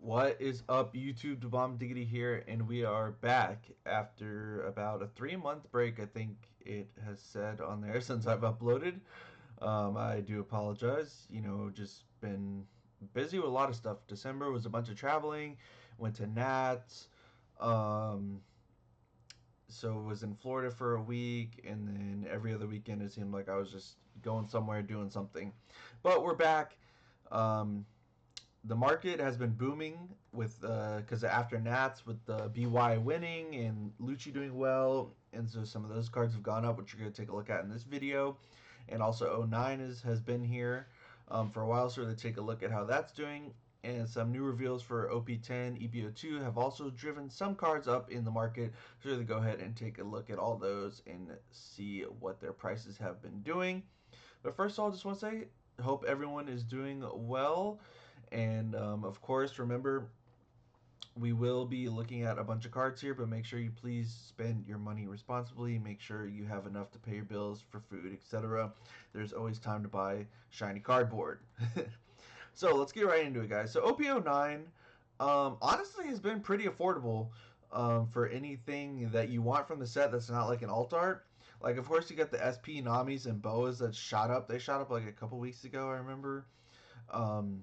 What is up, YouTube? Bomb Diggity here, and we are back after about a 3 month break. I think it has said on there since I've uploaded. I do apologize. Just been busy with a lot of stuff. December was a bunch of traveling, went to Nats, um, so was in Florida for a week, and then every other weekend it seemed like I was just going somewhere doing something. But we're back. Um, the market has been booming with because after Nats with the BY winning and Lucci doing well, and so some of those cards have gone up, which you're going to take a look at in this video. And also O9 has been here for a while, so we're going to take a look at how that's doing. And some new reveals for OP10, EPO2 have also driven some cards up in the market. So we're going to go ahead and take a look at all those and see what their prices have been doing. But first of all, I just want to say, hope everyone is doing well. And of course, remember, we will be looking at a bunch of cards here, but make sure you please spend your money responsibly. Make sure you have enough to pay your bills for food, etc. There's always time to buy shiny cardboard. So let's get right into it, guys. So OPO9, honestly, has been pretty affordable for anything that you want from the set that's not like an alt art. Like, of course, you got the SP Namis and Boas that shot up. They shot up like a couple weeks ago, I remember. Um,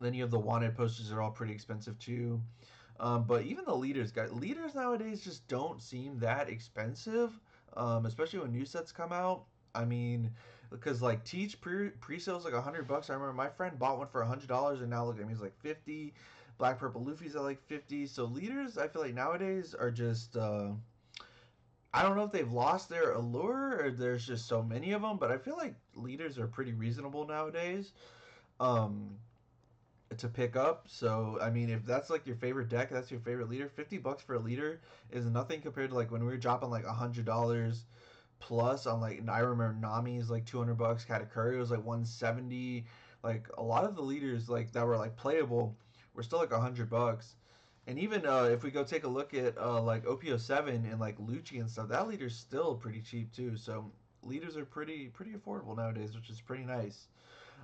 then you have the wanted posters are all pretty expensive too. But even the leaders, guys, leaders nowadays just don't seem that expensive, especially when new sets come out. I mean, because like Teach pre-sales like $100. I remember my friend bought one for $100, and now look at him, he's like 50. Black Purple Luffy's at like 50. So leaders, I feel like nowadays are just. I don't know if they've lost their allure or there's just so many of them, but I feel like leaders are pretty reasonable nowadays. Um, to pick up. So I mean, if that's like your favorite deck, that's your favorite leader. $50 for a leader is nothing compared to like when we were dropping like $100 plus on like. And I remember Nami's like $200. Katakuri was like 170. Like a lot of the leaders like that were like playable were still like $100. And even if we go take a look at like OPO7 and like Lucci and stuff, that leader's still pretty cheap too. So leaders are pretty affordable nowadays, which is pretty nice.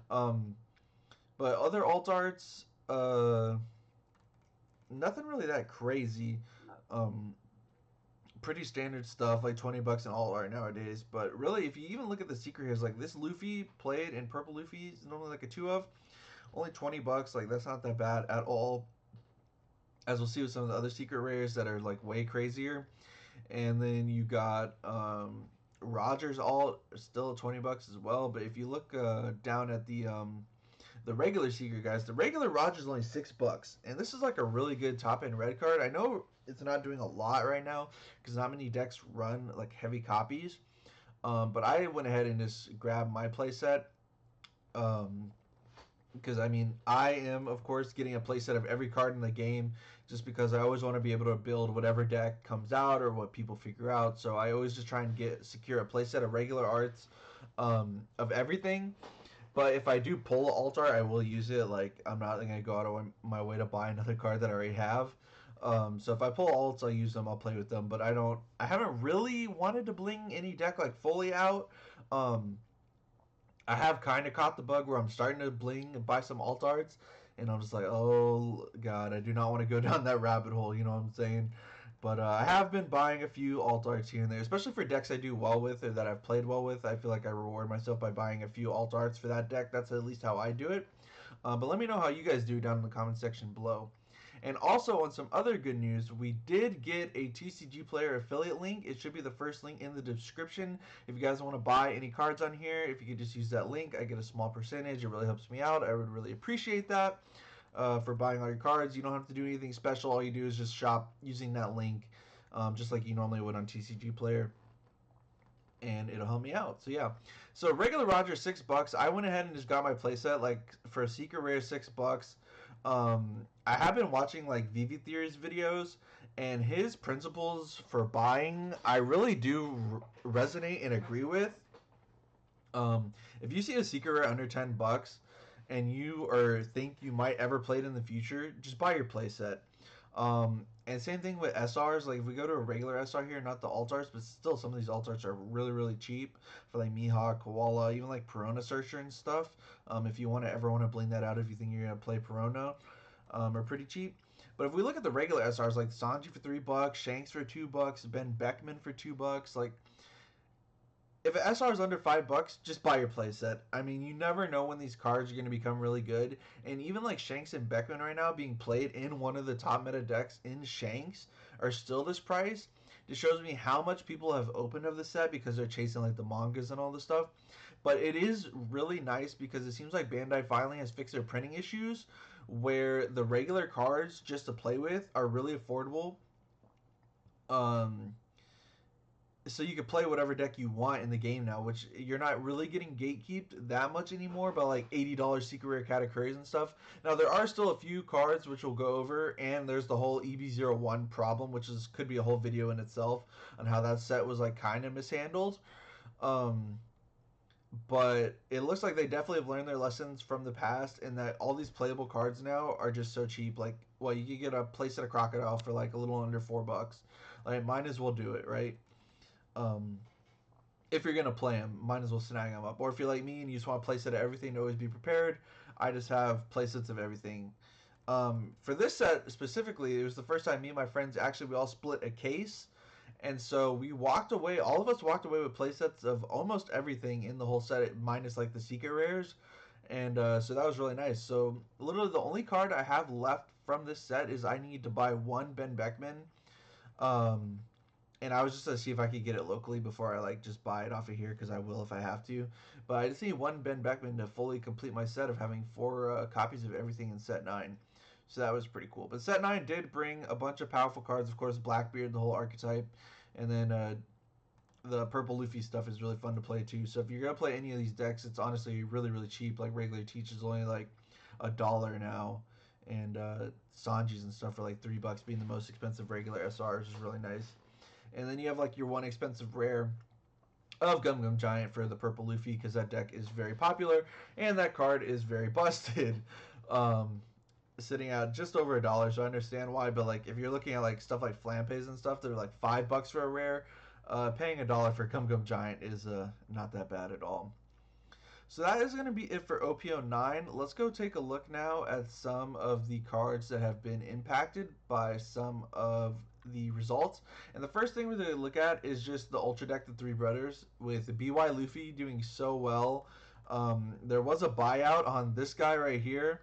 Um, but other alt arts, nothing really that crazy. Um, Pretty standard stuff, like $20 in alt art nowadays. But really, if you even look at the secret heroes, like this Luffy played in purple Luffy is normally like a two of, only $20. Like that's not that bad at all. As we'll see with some of the other secret rares that are like way crazier. And then you got Rogers alt still $20 as well. But if you look down at the regular secret, guys, the regular Rogers is only $6, and this is like a really good top end red card. I know it's not doing a lot right now because not many decks run like heavy copies, but I went ahead and just grabbed my playset. Because I mean, I am of course getting a playset of every card in the game, just because I always want to be able to build whatever deck comes out or what people figure out. So I always just try and secure a playset of regular arts, of everything. But if I do pull alt art, I will use it. Like I'm not gonna go out of my way to buy another card that I already have. So if I pull alts, I'll use them. I'll play with them. But I don't. I haven't really wanted to bling any deck like fully out. Um, I have kind of caught the bug where I'm starting to bling and buy some alt arts, and I'm just like, oh god, I do not want to go down that rabbit hole. You know what I'm saying? But I have been buying a few alt arts here and there, especially for decks I do well with or that I've played well with. I feel like I reward myself by buying a few alt arts for that deck. That's at least how I do it. But let me know how you guys do down in the comment section below. And also, on some other good news, we did get a TCG Player affiliate link. It should be the first link in the description. If you guys want to buy any cards on here, if you could just use that link, I get a small percentage. It really helps me out. I would really appreciate that. For buying all your cards, you don't have to do anything special. All you do is just shop using that link, just like you normally would on TCG Player, and it'll help me out. So yeah, so regular Roger $6. I went ahead and just got my playset like for a secret rare $6. I have been watching like Vivi Theory's videos, and his principles for buying I really do resonate and agree with. If you see a secret rare under $10 and you or think you might ever play it in the future, just buy your playset. And same thing with SRs. Like if we go to a regular SR here, not the altars, but still some of these altars are really cheap for like Mihawk, Koala, even like Perona Searcher and stuff. If you ever want to bling that out, if you think you're gonna play Perona. are pretty cheap. But if we look at the regular SRs, like Sanji for $3, Shanks for $2, Ben Beckman for $2, like if an SR is under $5, just buy your playset. I mean, you never know when these cards are going to become really good. And even like Shanks and Beckman right now being played in one of the top meta decks in Shanks are still this price. It shows me how much people have opened of the set because they're chasing like the mangas and all this stuff. But it is really nice because it seems like Bandai finally has fixed their printing issues where the regular cards just to play with are really affordable. Um, so you can play whatever deck you want in the game now, which you're not really getting gatekeeped that much anymore by like $80 secret rare categories and stuff. Now there are still a few cards which we'll go over, and there's the whole EB01 problem, which is could be a whole video in itself on how that set was like kind of mishandled. Um, but it looks like they definitely have learned their lessons from the past, and that all these playable cards now are just so cheap. Like, well, you can get a playset of Crocodile for like a little under $4. Like, might as well do it, right? Um, if you're gonna play them, might as well snag them up. Or if you're like me and you just want to playset of everything to always be prepared, I just have playsets of everything. For this set specifically, it was the first time me and my friends actually we all split a case, and so we walked away. All of us walked away with playsets of almost everything in the whole set, minus like the secret rares, and so that was really nice. So literally the only card I have left from this set is I need to buy one Ben Beckman. Um, and I was just to see if I could get it locally before I like just buy it off of here because I will if I have to. But I just need one Ben Beckman to fully complete my set of having 4 copies of everything in set 9. So that was pretty cool. But set 9 did bring a bunch of powerful cards. Of course, Blackbeard, the whole archetype, and then the purple Luffy stuff is really fun to play too. So if you're gonna play any of these decks, it's honestly really cheap. Like regular Teach is only like $1 now, and Sanji's and stuff for like $3, being the most expensive regular SRs is really nice. And then you have like your one expensive rare of Gum Gum Giant for the purple Luffy because that deck is very popular and that card is very busted. Um, Sitting at just over $1, so I understand why. But like if you're looking at like stuff like Flampeys and stuff, they're like $5 for a rare. Paying $1 for Gum Gum Giant is not that bad at all. So that is going to be it for OPO9. Let's go take a look now at some of the cards that have been impacted by some of the results. And the first thing we're going to look at is just the Ultra Deck, the Three Brothers, with BY Luffy doing so well. There was a buyout on this guy right here.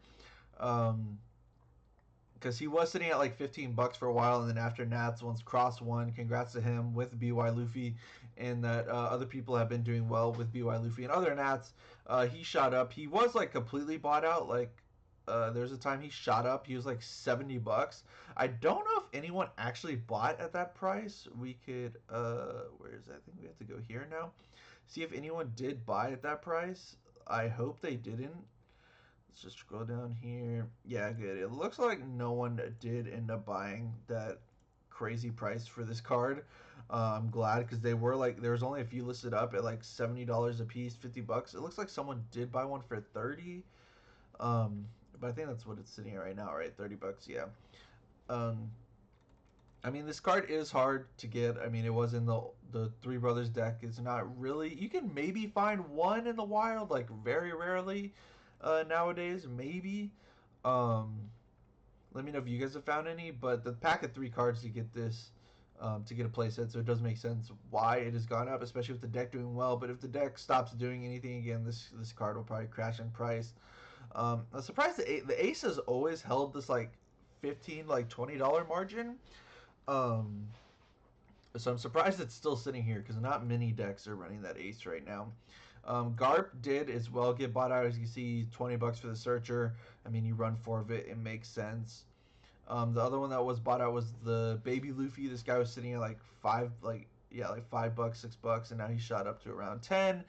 Because he was sitting at like $15 for a while, and then after Nats once Cross won, congrats to him with BY Luffy, and that other people have been doing well with BY Luffy and other Nats. He shot up. He was like completely bought out. Like there's a time he shot up. He was like $70. I don't know if anyone actually bought at that price. We could where is that? I think we have to go here now. See if anyone did buy at that price. I hope they didn't. Let's just scroll down here. Yeah, good. It looks like no one did end up buying that crazy price for this card. I'm glad because they were like there was only a few listed up at like $70 a piece, $50. It looks like someone did buy one for 30. But I think that's what it's sitting at right now, right? $30, yeah. Um, I mean, this card is hard to get. I mean, it was in the Three Brothers deck. It's not really. You can maybe find one in the wild, like very rarely nowadays, maybe. Um, Let me know if you guys have found any. But the pack of 3 cards to get this, to get a playset, so it does make sense why it has gone up, especially with the deck doing well. But if the deck stops doing anything again, this card will probably crash in price. I'm surprised the Ace has always held this like 15 like $20 margin. Um, so I'm surprised it's still sitting here because not many decks are running that Ace right now. Garp did as well get bought out. As you can see, $20 for the Searcher. I mean, you run 4 of it, it makes sense. The other one that was bought out was the Baby Luffy. This guy was sitting at like like $5, $6, and now he shot up to around 10.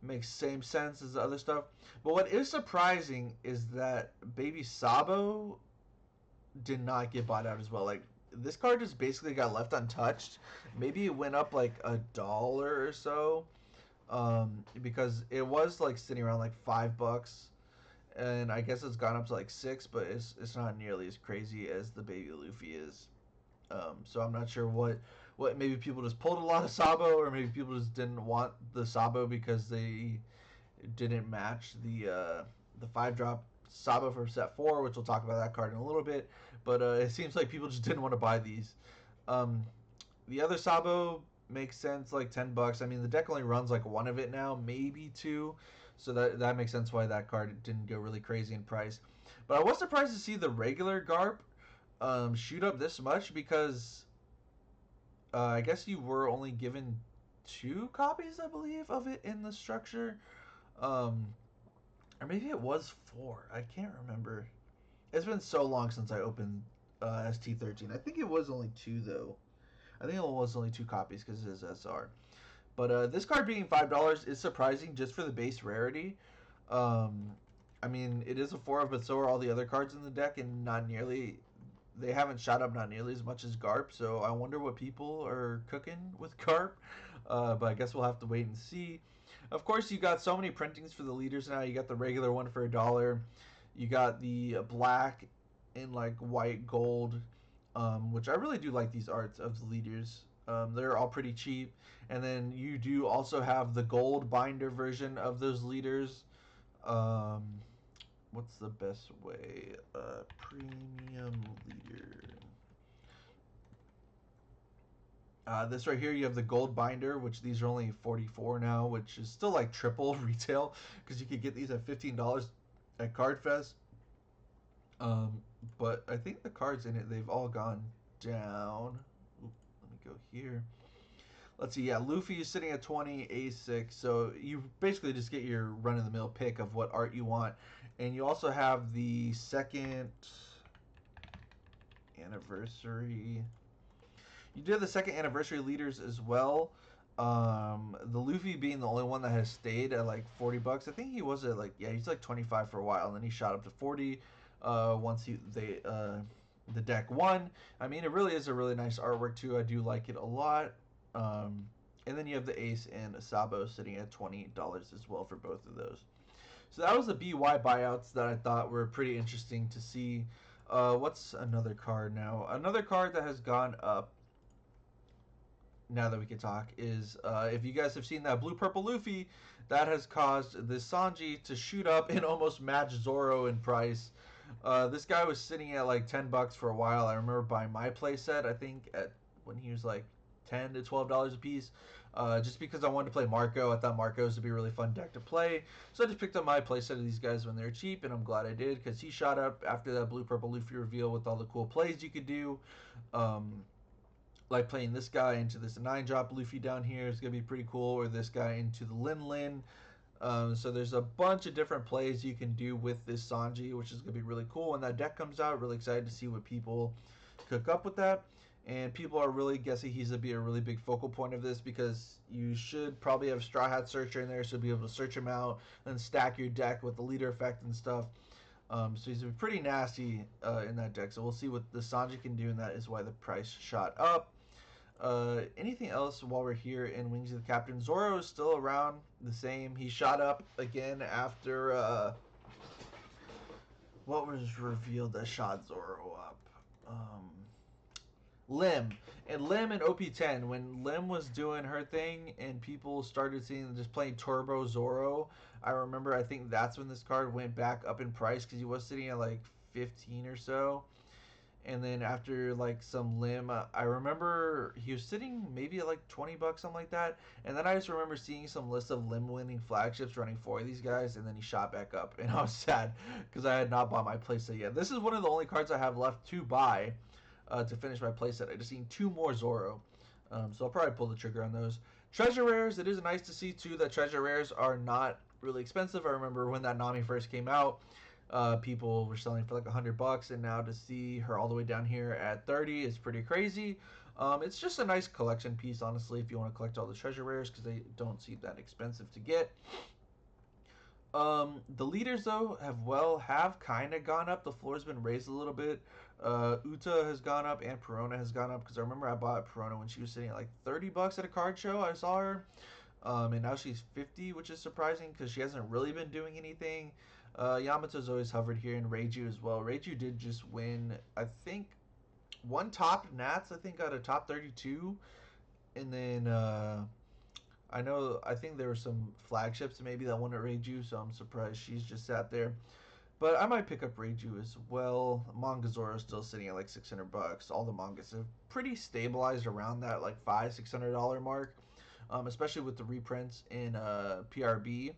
Makes same sense as the other stuff. But what is surprising is that Baby Sabo did not get bought out as well. Like this card just basically got left untouched. Maybe it went up like $1 or so, because it was like sitting around like $5, and I guess it's gone up to like 6, but it's not nearly as crazy as the Baby Luffy is. So I'm not sure what maybe people just pulled a lot of Sabo, or maybe people just didn't want the Sabo because they didn't match the 5-drop Sabo from set 4, which we'll talk about that card in a little bit. But it seems like people just didn't want to buy these. Um, the other Sabo makes sense, like $10. I mean, the deck only runs like one of it now, maybe two. So that makes sense why that card didn't go really crazy in price. But I was surprised to see the regular Garp shoot up this much because I guess you were only given 2 copies, I believe, of it in the structure. Um, or maybe it was 4. I can't remember. It's been so long since I opened ST13. I think it was only 2, though. I think it was only 2 copies because it is SR. But this card being $5 is surprising just for the base rarity. Um, I mean, it is a 4 of, but so are all the other cards in the deck, and not nearly. They haven't shot up not nearly as much as Garp, so I wonder what people are cooking with Garp. But I guess we'll have to wait and see. Of course, you got so many printings for the leaders now. You got the regular one for $1. You got the black and like white gold, which I really do like these arts of the leaders. They're all pretty cheap. And then you do also have the gold binder version of those leaders. Um, what's the best way? Premium leader. This right here, you have the gold binder, which these are only 44 now, which is still like triple retail because you could get these at $15 at CardFest. But I think the cards in it, they've all gone down. Oop, let me go here. Let's see. Yeah, Luffy is sitting at 20, A6. So you basically just get your run-of-the-mill pick of what art you want. And you also have the second anniversary. You do have the second anniversary leaders as well. The Luffy being the only one that has stayed at like $40. I think he was at like, yeah, he's like 25 for a while, and then he shot up to 40 once the deck won. I mean, it really is a really nice artwork too. I do like it a lot. And then you have the Ace and Sabo sitting at $20 as well for both of those. So that was the BY buyouts that I thought were pretty interesting to see. What's another card now? Another card that has gone up now that we can talk is if you guys have seen that blue purple Luffy, that has caused the Sanji to shoot up and almost match Zoro in price. This guy was sitting at like $10 for a while. I remember buying my playset, I think at when he was like $10 to $12 a piece, just because I wanted to play Marco. I thought Marcos would be a really fun deck to play, so I just picked up my playset of these guys when they're cheap, and I'm glad I did because he shot up after that blue purple Luffy reveal with all the cool plays you could do. Like playing this guy into this 9-drop Luffy down here is going to be pretty cool, or this guy into the Lin Lin. So there's a bunch of different plays you can do with this Sanji, which is going to be really cool when that deck comes out. Really excited to see what people cook up with that. And people are really guessing he's going to be a really big focal point of this because you should probably have Straw Hat Searcher in there, so be able to search him out and stack your deck with the leader effect and stuff. So he's pretty nasty in that deck. So we'll see what the Sanji can do, and that is why the price shot up. Anything else while we're here in Wings of the Captain? Zoro is still around the same. He shot up again after what was revealed that shot Zoro up? Lim. And Lim and OP10, when Lim was doing her thing and people started seeing just playing Turbo Zoro, I remember I think that's when this card went back up in price because he was sitting at like 15 or so. And then after like some Lim, I remember he was sitting maybe at like $20, something like that. And then I just remember seeing some list of Lim winning flagships running 4 of these guys, and then he shot back up, and I was sad because I had not bought my playset yet. This is one of the only cards I have left to buy to finish my playset. I just seen 2 more Zoro, so I'll probably pull the trigger on those. Treasure rares, it is nice to see too that treasure rares are not really expensive. I remember when that Nami first came out. People were selling for like $100, and now to see her all the way down here at 30 is pretty crazy. It's just a nice collection piece, honestly, if you want to collect all the treasure rares because they don't seem that expensive to get. The leaders though have kind of gone up. The floor's been raised a little bit. Uta has gone up and Perona has gone up because I remember I bought Perona when she was sitting at like $30 at a card show. I saw her, and now she's 50, which is surprising because she hasn't really been doing anything. Yamato's always hovered here, and Reiju as well. Reiju did just win, I think, one top Nats, I think, got a top 32. And then I think there were some flagships maybe that won at Reiju, so I'm surprised she's just sat there. But I might pick up Reiju as well. Manga Zoro is still sitting at like $600. All the mangas have pretty stabilized around that like $500-$600 mark, especially with the reprints in PRB.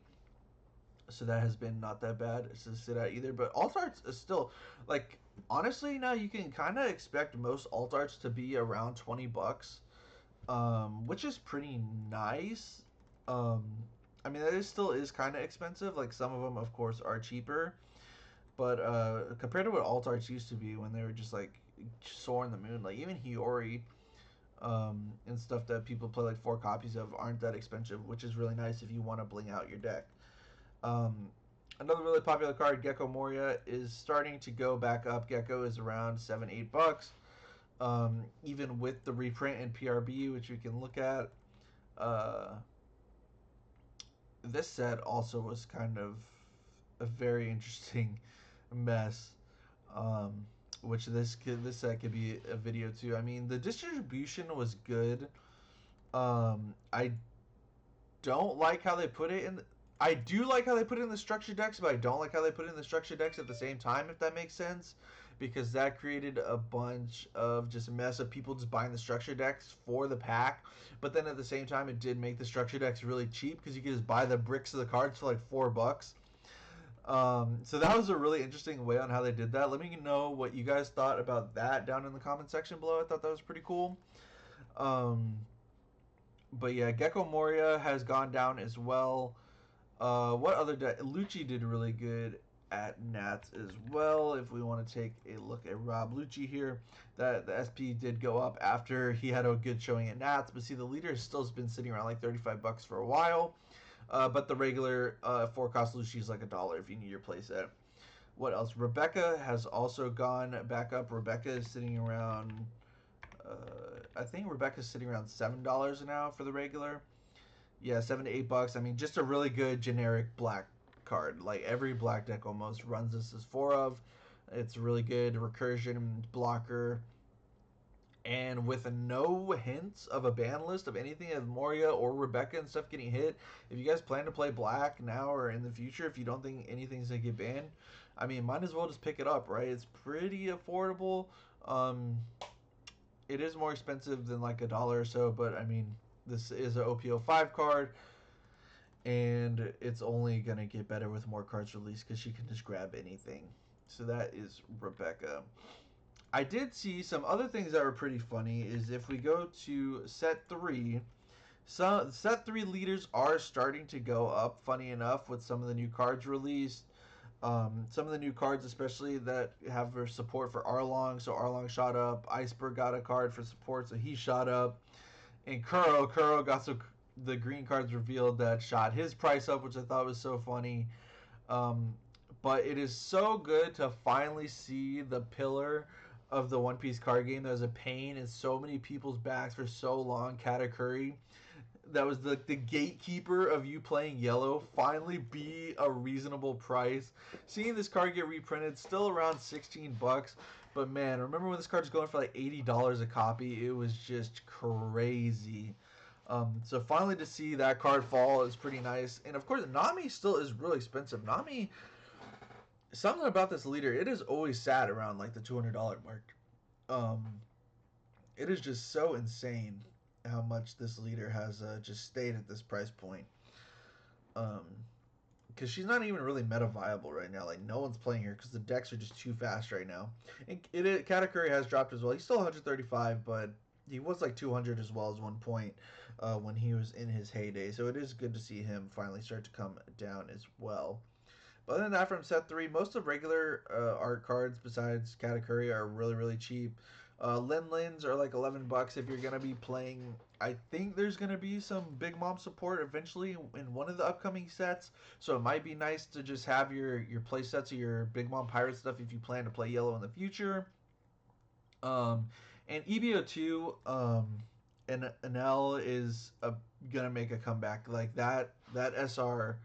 So that has been not that bad to sit at either. But alt arts is still like, honestly, now you can kind of expect most alt arts to be around $20, which is pretty nice. Um, I mean, that still is kind of expensive. Like some of them, of course, are cheaper, but compared to what alt arts used to be when they were just like soaring the moon, like even Hiyori, and stuff that people play like 4 copies of aren't that expensive, which is really nice if you want to bling out your deck. Um, Another really popular card, Gecko Moria, is starting to go back up. Gecko is around $7-8. Even with the reprint in PRB, which we can look at. Uh, this set also was kind of a very interesting mess. Um, which this set could be a video too. I mean, the distribution was good. I don't like how they put it in. I do like how they put it in the structure decks, but I don't like how they put it in the structure decks at the same time, if that makes sense. Because that created a bunch of just mess of people just buying the structure decks for the pack. But then at the same time, it did make the structure decks really cheap because you could just buy the bricks of the cards for like $4. So that was a really interesting way on how they did that. Let me know what you guys thought about that down in the comment section below. I thought that was pretty cool. But yeah, Gecko Moria has gone down as well. What other deck? Lucci did really good at Nats as well. If we want to take a look at Rob Lucci here, that the SP did go up after he had a good showing at Nats. But see, the leader has still been sitting around like $35 for a while. But the regular 4-cost Lucci is like $1 if you need your playset. What else? Rebecca has also gone back up. Rebecca is sitting around. I think Rebecca's sitting around $7 now for the regular. Yeah, $7-8. I mean, just a really good generic black card. Like every black deck almost runs this as 4 of. It's really good recursion blocker. And with no hints of a ban list of anything of Moria or Rebecca and stuff getting hit, if you guys plan to play black now or in the future, if you don't think anything's gonna get banned, I mean, might as well just pick it up, right? It's pretty affordable. Um, it is more expensive than like $1 or so, but I mean, this is an OPO5 card, and it's only gonna get better with more cards released because she can just grab anything. So that is Rebecca. I did see some other things that were pretty funny. Is if we go to set 3, so set 3 leaders are starting to go up. Funny enough, with some of the new cards released. Some of the new cards, especially that have their support for Arlong, so Arlong shot up. Iceberg got a card for support, so he shot up. And Kuro got the green cards revealed that shot his price up, which I thought was so funny. Um, but it is so good to finally see the pillar of the One Piece card game that was a pain in so many people's backs for so long, Katakuri. That was the gatekeeper of you playing yellow, finally be a reasonable price. Seeing this card get reprinted, still around $16, but man, remember when this card was going for like $80 a copy? It was just crazy. So finally to see that card fall is pretty nice. And of course, Nami still is really expensive. Nami, something about this leader, it is always sat around like the $200 mark. Um, it is just so insane how much this leader has just stayed at this price point. Because she's not even really meta viable right now. Like no one's playing her because the decks are just too fast right now. And Katakuri has dropped as well. He's still 135, but he was like 200 as well as one point when he was in his heyday. So it is good to see him finally start to come down as well. But other than that, from set 3, most of regular art cards besides Katakuri are really, really cheap. Lins are like $11 if you're going to be playing. I think there's going to be some Big Mom support eventually in one of the upcoming sets. So it might be nice to just have your play sets of your Big Mom Pirate stuff if you plan to play yellow in the future. And EBO2, and Anel is going to make a comeback. Like that SR,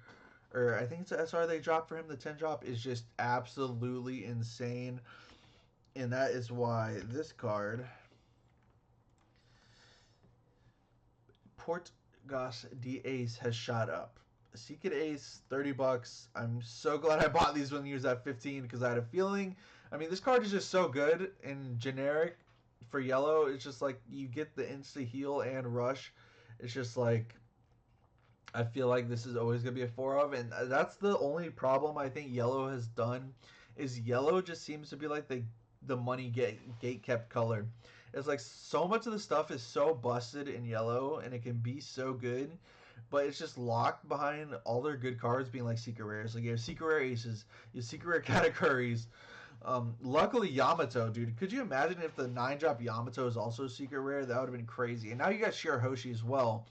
or I think it's the SR they dropped for him, the 10 drop, is just absolutely insane. And that is why this card, Portgas D Ace, has shot up. Secret Ace, $30. I'm so glad I bought these when he was at 15 because I had a feeling. I mean, this card is just so good and generic for yellow. It's just like you get the insta heal and rush. It's just like I feel like this is always gonna be a four of, and that's the only problem I think yellow has done. Is yellow just seems to be like the money gate kept color. It's like so much of the stuff is so busted in yellow, and it can be so good, but it's just locked behind all their good cards being like secret rares. Like you have secret rare aces, you have secret rare categories. Luckily Yamato, dude. Could you imagine if the 9-drop Yamato is also secret rare? That would have been crazy. And now you got Shirahoshi as well,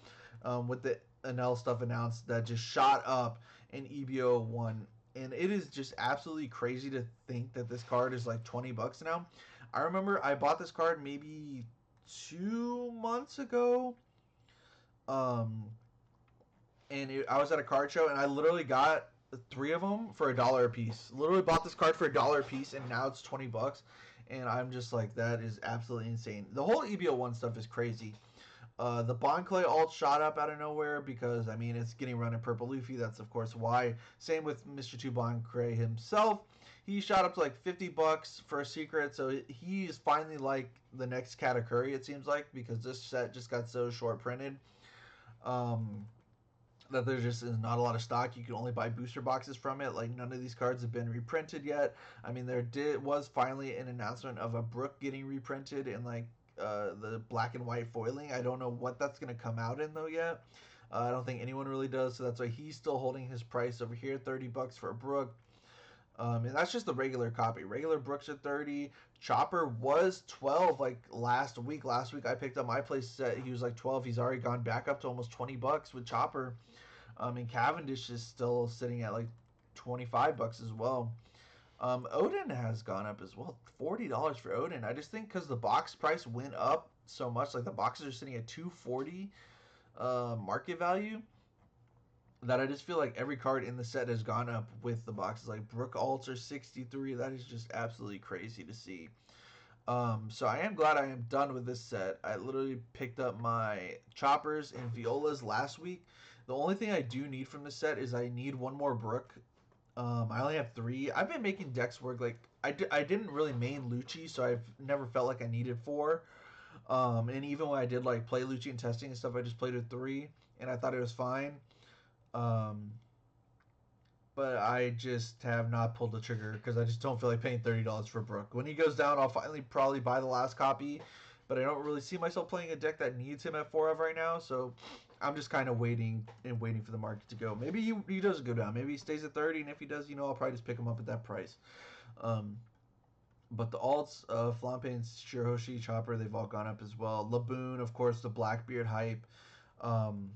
with the NL stuff announced that just shot up in EBO one, and it is just absolutely crazy to think that this card is like $20 now. I remember I bought this card maybe 2 months ago, um, I was at a card show and I literally got three of them for $1 a piece. Literally bought this card for $1 a piece, and now it's $20, and I'm just like, that is absolutely insane. The whole EBO one stuff is crazy. The Bon Clay alt shot up out of nowhere because, I mean, it's getting run in Purple Luffy. That's, of course, why. Same with Mr. 2 Bon Clay himself. He shot up to like $50 for a secret, so he's finally like the next Katakuri, it seems like, because this set just got so short printed. Um, that there just is not a lot of stock. You can only buy booster boxes from it. Like none of these cards have been reprinted yet. I mean, was finally an announcement of a Brook getting reprinted in like the black and white foiling. I don't know what that's gonna come out in though yet. I don't think anyone really does, so that's why he's still holding his price over here, $30 for a Brook. And that's just the regular copy. Regular Brooks are 30. Chopper was 12 like last week. Last week I picked up my place set. He was like 12. He's already gone back up to almost $20 with Chopper. And Cavendish is still sitting at like $25 as well. Odin has gone up as well, $40 for Odin. I just think because the box price went up so much, like the boxes are sitting at 240 market value, that I just feel like every card in the set has gone up with the boxes. Like Brook Alts are 63. That is just absolutely crazy to see. So I am glad I am done with this set. I literally picked up my choppers and violas last week. The only thing I do need from this set is I need one more Brook. I only have three. I've been making decks work. Like I didn't really main Lucci, so I've never felt like I needed four. And even when I did like play Lucci and testing and stuff, I just played with three, and I thought it was fine. Um, but I just have not pulled the trigger because I just don't feel like paying $30 for Brook. When he goes down, I'll finally probably buy the last copy, but I don't really see myself playing a deck that needs him at 4 of right now, so I'm just kind of waiting for the market to go. Maybe he doesn't go down. Maybe he stays at 30, and if he does, I'll probably just pick him up at that price. But the alts, Flampe and Shirahoshi, Chopper, they've all gone up as well. Laboon, of course, the Blackbeard hype. Um,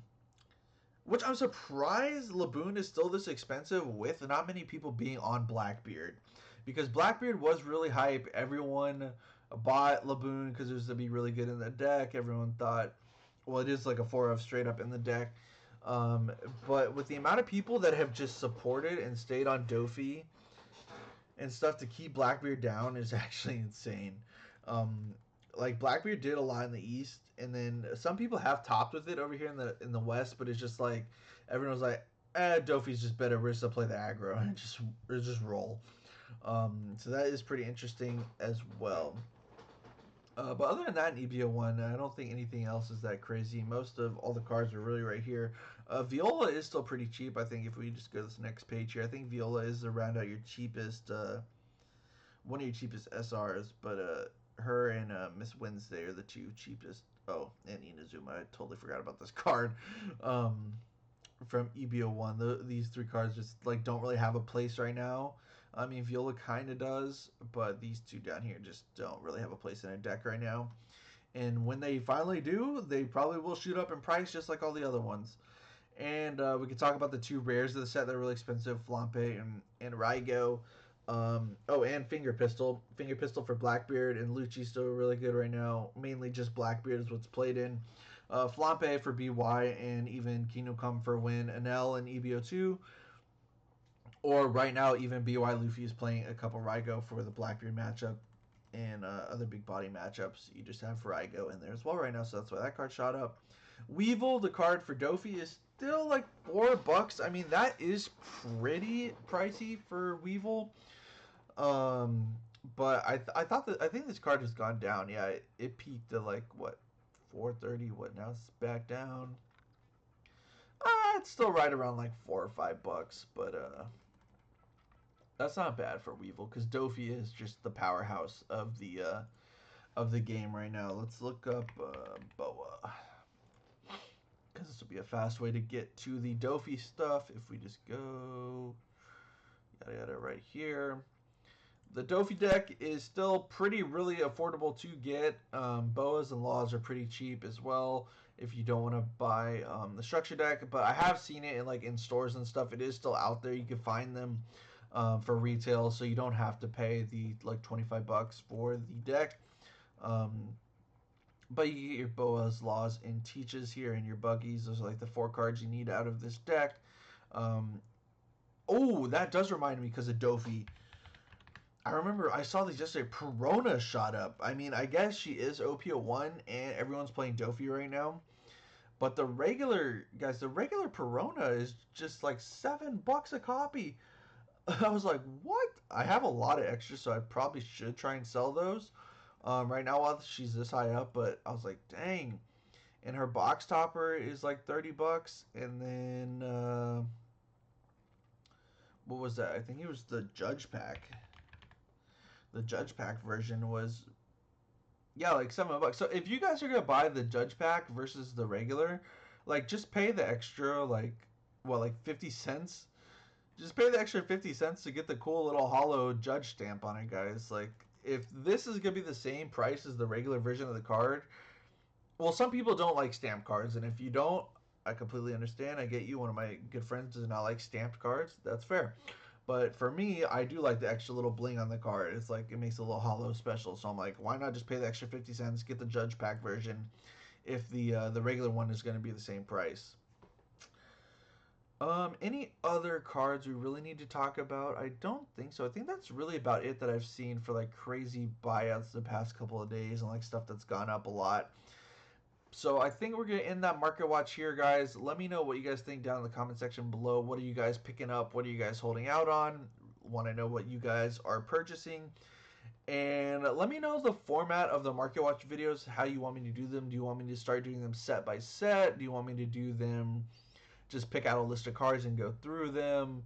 which I'm surprised Laboon is still this expensive with not many people being on Blackbeard. Because Blackbeard was really hype. Everyone bought Laboon because it was to be really good in the deck. Everyone thought, well, it is like a 4 of straight up in the deck. But with the amount of people that have just supported and stayed on Dofi and stuff to keep Blackbeard down is actually insane. Um, like Blackbeard did a lot in the East, and then some people have topped with it over here in the West, but it's just like everyone was like, Dofi's just better. We're just gonna play the aggro and just roll. So that is pretty interesting as well. But other than that, in EBO one, I don't think anything else is that crazy. Most of all the cards are really right here. Viola is still pretty cheap. I think if we just go to this next page here, I think Viola is around out your cheapest, one of your cheapest SRs. But her and Miss Wednesday are the two cheapest. Oh, and Inazuma. I totally forgot about this card. From EBO one, these three cards just like don't really have a place right now. I mean, Viola kind of does, but these two down here just don't really have a place in a deck right now. And when they finally do, they probably will shoot up in price just like all the other ones. And we can talk about the two rares of the set that are really expensive, Flampe and Raigo. And Finger Pistol. Finger Pistol for Blackbeard and Lucci's still really good right now. Mainly just Blackbeard is what's played in. Flampe for BY and even Kingdom Come for Win. Enel and EBO 2. Or right now, even BY Luffy is playing a couple Raigo for the Blackbeard matchup and other big body matchups. You just have Raigo in there as well right now, so that's why that card shot up. Weevil, the card for Dofi, is still like $4. I mean, that is pretty pricey for Weevil. Um, but I think this card has gone down. Yeah, it peaked at like what 430. What now? It's back down. It's still right around like $4 or $5, but that's not bad for Weevil because Dofi is just the powerhouse of the game right now. Let's look up Boa because this will be a fast way to get to the Dofi stuff. If we just go yada yada right here. The Dofi deck is still really affordable to get. Boas and Laws are pretty cheap as well if you don't want to buy the structure deck. But I have seen it in stores and stuff. It is still out there. You can find them for retail, so you don't have to pay the like $25 for the deck. Um, but you get your Boas, Laws, and Teaches here, and your Buggies. Those are like the 4 cards you need out of this deck. Oh, that does remind me because of Dofi. I remember I saw these yesterday. Perona shot up. I mean, I guess she is OP01 and everyone's playing Dofi right now. But the regular, guys, the regular Perona is just like $7 a copy. I was like, what? I have a lot of extras, so I probably should try and sell those right now while she's this high up. But I was like, dang. And her box topper is like $30. And then, what was that? I think it was the Judge Pack. The Judge Pack version was, yeah, like $7. So if you guys are gonna buy the Judge Pack versus the regular, like just pay the extra like what, like 50 cents. Just pay the extra 50 cents to get the cool little hollow Judge stamp on it, guys. Like if this is gonna be the same price as the regular version of the card, well, some people don't like stamp cards, and if you don't, I completely understand. I get you. One of my good friends does not like stamped cards. That's fair. But for me, I do like the extra little bling on the card. It's like it makes a little hollow special. So I'm like, why not just pay the extra 50 cents, get the Judge Pack version, if the regular one is going to be the same price. Any other cards we really need to talk about? I don't think so. I think that's really about it that I've seen for like crazy buyouts the past couple of days and like stuff that's gone up a lot. So I think we're gonna end that market watch here, guys. Let me know what you guys think down in the comment section below. What are you guys picking up? What are you guys holding out on? Want to know what you guys are purchasing? And let me know the format of the market watch videos, how you want me to do them. Do you want me to start doing them set by set? Do you want me to do them just pick out a list of cards and go through them?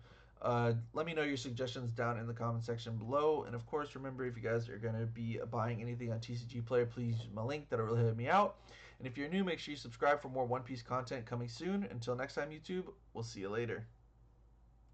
Let me know your suggestions down in the comment section below. And of course, remember, if you guys are going to be buying anything on TCG Player, please use my link. That'll really help me out. And if you're new, make sure you subscribe for more One Piece content coming soon. Until next time, YouTube, we'll see you later.